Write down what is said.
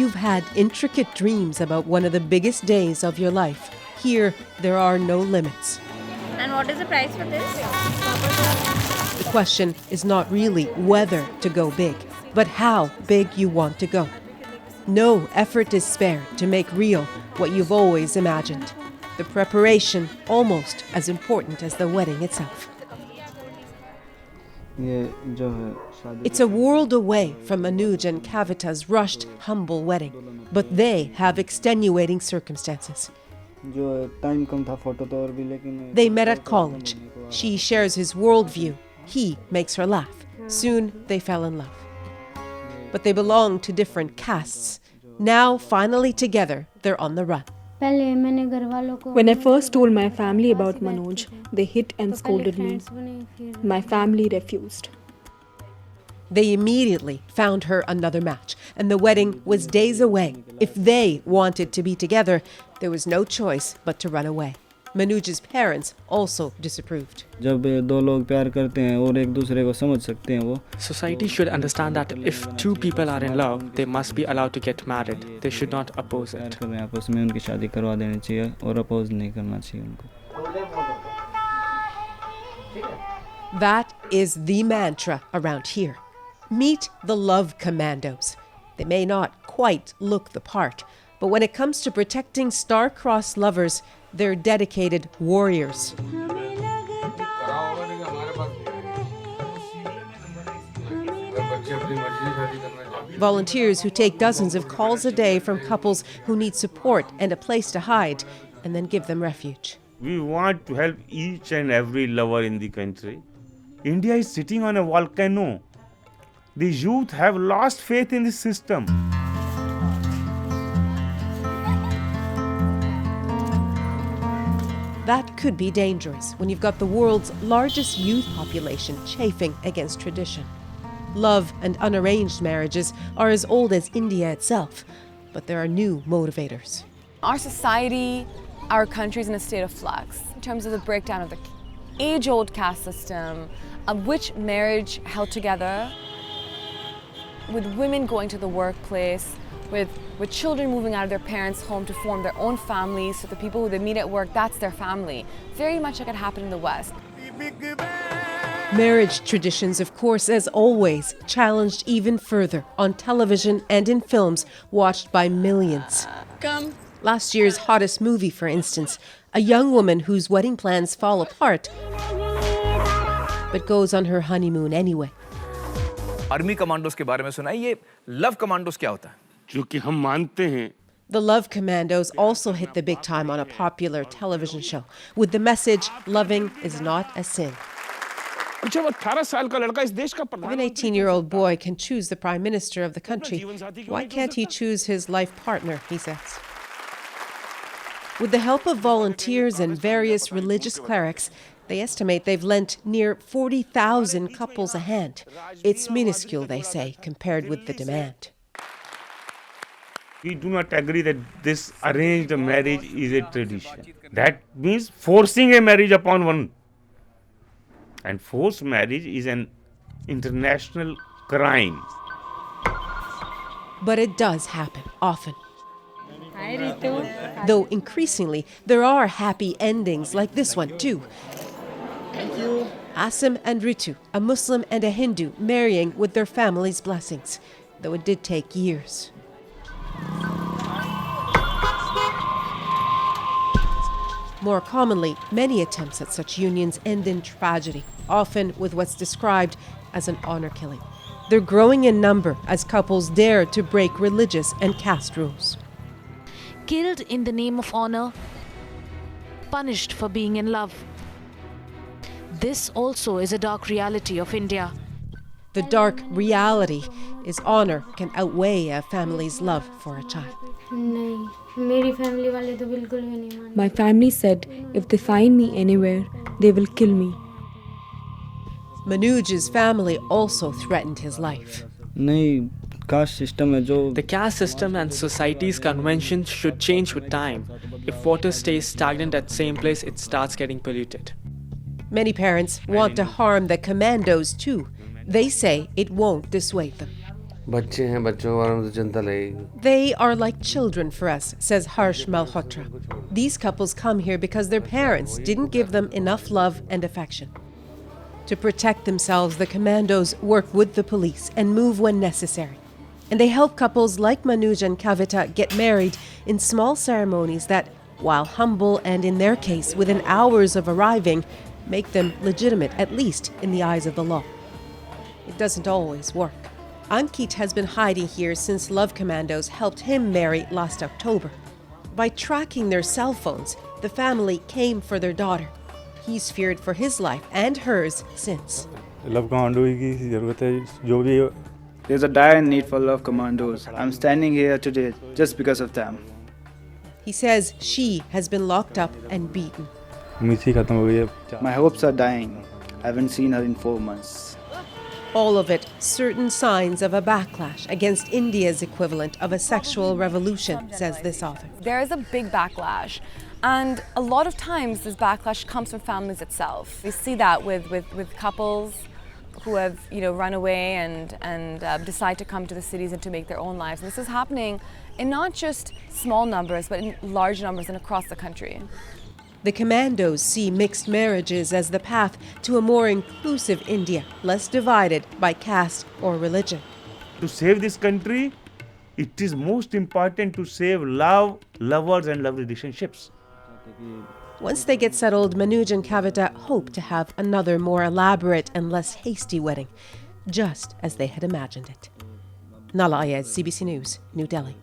you've had intricate dreams about one of the biggest days of your life, here there are no limits. And what is the price for this? The question is not really whether to go big, but how big you want to go. No effort is spared to make real what you've always imagined. The preparation almost as important as the wedding itself. It's a world away from Manoj and Kavita's rushed, humble wedding, but they have extenuating circumstances. They met at college. She shares his worldview. He makes her laugh. Soon they fell in love. But they belong to different castes. Now, finally together, they're on the run. When I first told my family about Manoj, they hit and scolded me. My family refused. They immediately found her another match, and the wedding was days away. If they wanted to be together, there was no choice but to run away. Manoj's parents also disapproved. Society should understand that if two people are in love, they must be allowed to get married. They should not oppose it. That is the mantra around here. Meet the Love Commandos. They may not quite look the part, but when it comes to protecting star-crossed lovers, they're dedicated warriors. Volunteers who take dozens of calls a day from couples who need support and a place to hide, and then give them refuge. We want to help each and every lover in the country. India is sitting on a volcano. The youth have lost faith in the system. That could be dangerous when you've got the world's largest youth population chafing against tradition. Love and unarranged marriages are as old as India itself, but there are new motivators. Our society, our country is in a state of flux in terms of the breakdown of the age-old caste system, of which marriage held together, with women going to the workplace, with children moving out of their parents' home to form their own families, so the people who they meet at work, that's their family. Very much like it happened in the West. Marriage traditions, of course, as always, challenged even further on television and in films watched by millions. Last year's hottest movie, for instance, a young woman whose wedding plans fall apart, but goes on her honeymoon anyway. Army commandos के बारे में सुना है, ये love commandos क्या होता है? जो कि हम मानते हैं. The Love Commandos also hit the big time on a popular television show with the message, loving is not a sin. जब 18 साल का लड़का इस देश का If an 18-year-old boy can choose the prime minister of the country, why can't he choose his life partner, he says. With the help of volunteers and various religious clerics, they estimate they've lent near 40,000 couples a hand. It's minuscule, they say, compared with the demand. We do not agree that this arranged marriage is a tradition. That means forcing a marriage upon one. And forced marriage is an international crime. But it does happen often. Hi, Ritu. Though increasingly, there are happy endings like this one too. Thank you. Asim and Ritu, a Muslim and a Hindu, marrying with their family's blessings, though it did take years. More commonly, many attempts at such unions end in tragedy, often with what's described as an honor killing. They're growing in number as couples dare to break religious and caste rules. Killed in the name of honor, punished for being in love. This also is a dark reality of India. The dark reality is honor can outweigh a family's love for a child. My family said if they find me anywhere, they will kill me. Manoj's family also threatened his life. The caste system and society's conventions should change with time. If water stays stagnant at the same place, it starts getting polluted. Many parents want to harm the commandos too. They say it won't dissuade them. They are like children for us, says Harsh Malhotra. These couples come here because their parents didn't give them enough love and affection. To protect themselves, the commandos work with the police and move when necessary. And they help couples like Manoj and Kavita get married in small ceremonies that, while humble and in their case within hours of arriving, make them legitimate, at least in the eyes of the law. It doesn't always work. Ankit has been hiding here since Love Commandos helped him marry last October. By tracking their cell phones, the family came for their daughter. He's feared for his life and hers since. There's a dire need for Love Commandos. I'm standing here today just because of them. He says she has been locked up and beaten. My hopes are dying. I haven't seen her in 4 months. All of it certain signs of a backlash against India's equivalent of a sexual revolution, says this author. There is a big backlash, and a lot of times this backlash comes from families itself. We see that with couples who have run away and decide to come to the cities and to make their own lives. And this is happening in not just small numbers, but in large numbers and across the country. The commandos see mixed marriages as the path to a more inclusive India, less divided by caste or religion. To save this country, it is most important to save love, lovers and love relationships. Once they get settled, Manoj and Kavita hope to have another more elaborate and less hasty wedding, just as they had imagined it. Nala Ayaz, CBC News, New Delhi.